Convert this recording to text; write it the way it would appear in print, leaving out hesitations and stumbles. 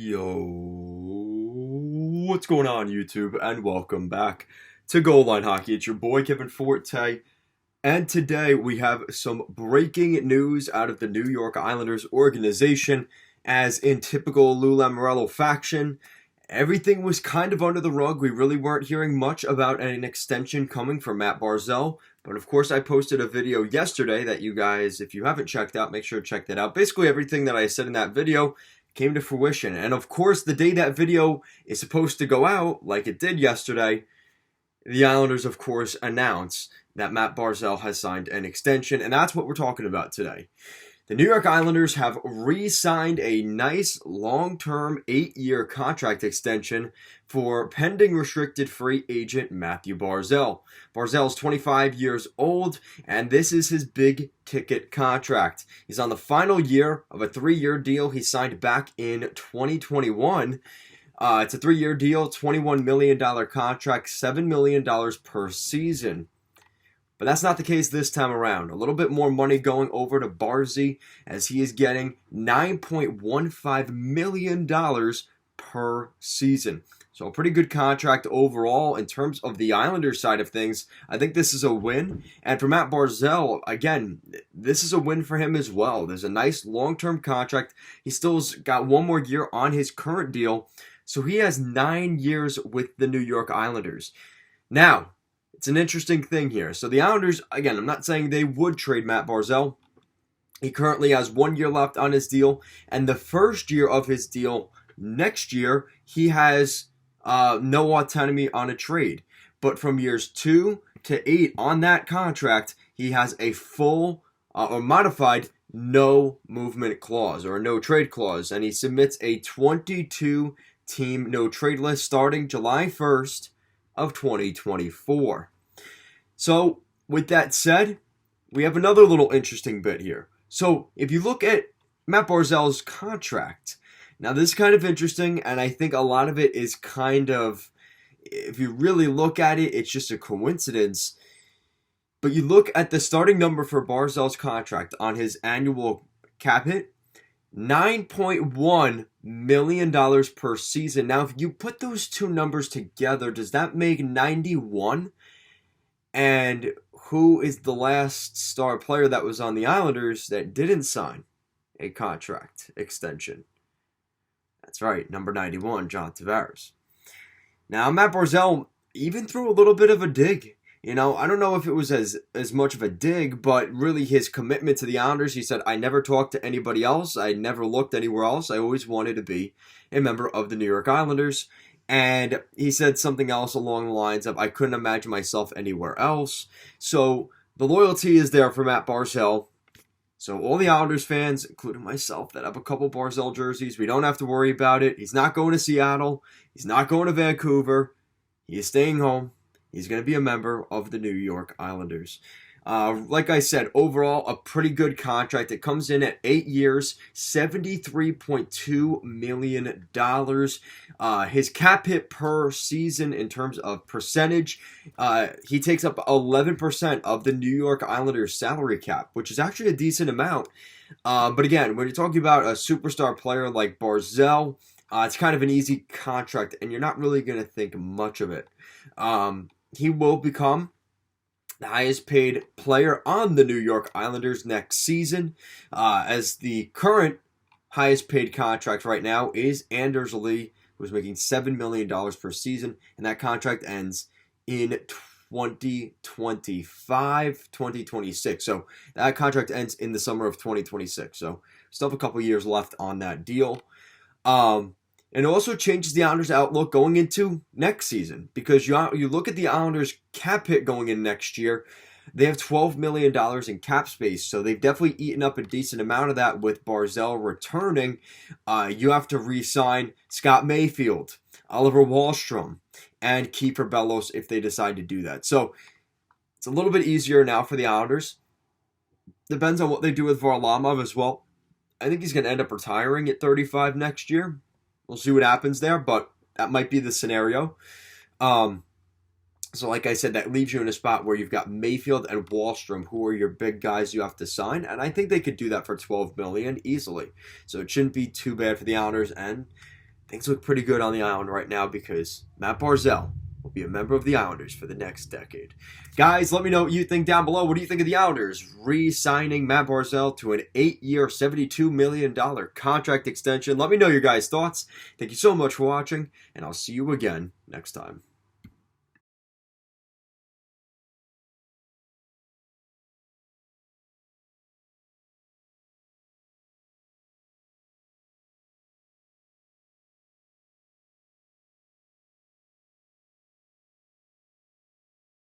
Yo, what's going on, YouTube? And welcome back to Goal Line Hockey. It's your boy Kevin Forte, and today we have some breaking news out of the New York Islanders organization. As in typical Lou Lamoriello fashion, everything was kind of under the rug. We really weren't hearing much about an extension coming from Matt Barzal. But of course, I posted a video yesterday that you guys, if you haven't checked out, make sure to check that out. Basically, everything that I said in that video came to fruition. And of course, the day that video is supposed to go out, like it did yesterday, the Islanders, of course, announce that Matt Barzal has signed an extension. And that's what we're talking about today. The New York Islanders have re-signed a nice long-term 8-year contract extension for pending restricted free agent Matthew Barzal. Barzal's 25 years old, and this is his big-ticket contract. He's on the final year of a 3-year deal he signed back in 2021. It's a 3-year deal, $21 million contract, $7 million per season. But that's not the case this time around. A little bit more money going over to Barzy, as he is getting $9.15 million per season. So a pretty good contract overall in terms of the Islanders side of things. I think this is a win. And for Matt Barzal, again, this is a win for him as well. There's a nice long-term contract. He still's got one more year on his current deal. So he has 9 years with the New York Islanders. Now, it's an interesting thing here. So the Islanders, again, I'm not saying they would trade Matt Barzal. He currently has 1 year left on his deal. And the first year of his deal, next year, he has no autonomy on a trade. But from years 2 to 8 on that contract, he has a full or modified no movement clause or a no trade clause. And he submits a 22-team no trade list starting July 1st. Of 2024. So, with that said, we have another little interesting bit here. So, if you look at Matt Barzal's contract, now this is kind of interesting, and I think a lot of it is kind of, if you really look at it, it's just a coincidence. But you look at the starting number for Barzal's contract on his annual cap hit, $9.1 million per season. Now, if you put those two numbers together, does that make 91? And who is the last star player that was on the Islanders that didn't sign a contract extension? That's right, number 91, John Tavares. Now, Matt Barzal even threw a little bit of a dig. You know, I don't know if it was as much of a dig, but really his commitment to the Islanders, he said, I never talked to anybody else. I never looked anywhere else. I always wanted to be a member of the New York Islanders. And he said something else along the lines of, I couldn't imagine myself anywhere else. So the loyalty is there for Matt Barzal. So all the Islanders fans, including myself, that have a couple Barzal jerseys, we don't have to worry about it. He's not going to Seattle. He's not going to Vancouver. He is staying home. He's going to be a member of the New York Islanders. Like I said, overall, a pretty good contract. It comes in at 8 years, $73.2 million. His cap hit per season in terms of percentage, he takes up 11% of the New York Islanders salary cap, which is actually a decent amount. But again, when you're talking about a superstar player like Barzal, it's kind of an easy contract, and you're not really going to think much of it. He will become the highest paid player on the New York Islanders next season, as the current highest paid contract right now is Anders Lee, who's making $7 million per season, and that contract ends in 2026. So that contract ends in the summer of 2026. So still have a couple years left on that deal. And it also changes the Islanders' outlook going into next season, because you look at the Islanders' cap hit going in next year, they have $12 million in cap space, so they've definitely eaten up a decent amount of that with Barzal returning. You have to re-sign Scott Mayfield, Oliver Wahlstrom, and Kiefer Bellows if they decide to do that. So it's a little bit easier now for the Islanders. Depends on what they do with Varlamov as well. I think he's going to end up retiring at 35 next year. We'll see what happens there, but that might be the scenario. So like I said, that leaves you in a spot where you've got Mayfield and Wahlstrom, who are your big guys you have to sign. And I think they could do that for $12 million easily. So it shouldn't be too bad for the Islanders. And things look pretty good on the island right now because Matt Barzal will be a member of the Islanders for the next decade. Guys, let me know what you think down below. What do you think of the Islanders re-signing Matt Barzal to an 8-year, $72 million contract extension? Let me know your guys' thoughts. Thank you so much for watching, and I'll see you again next time.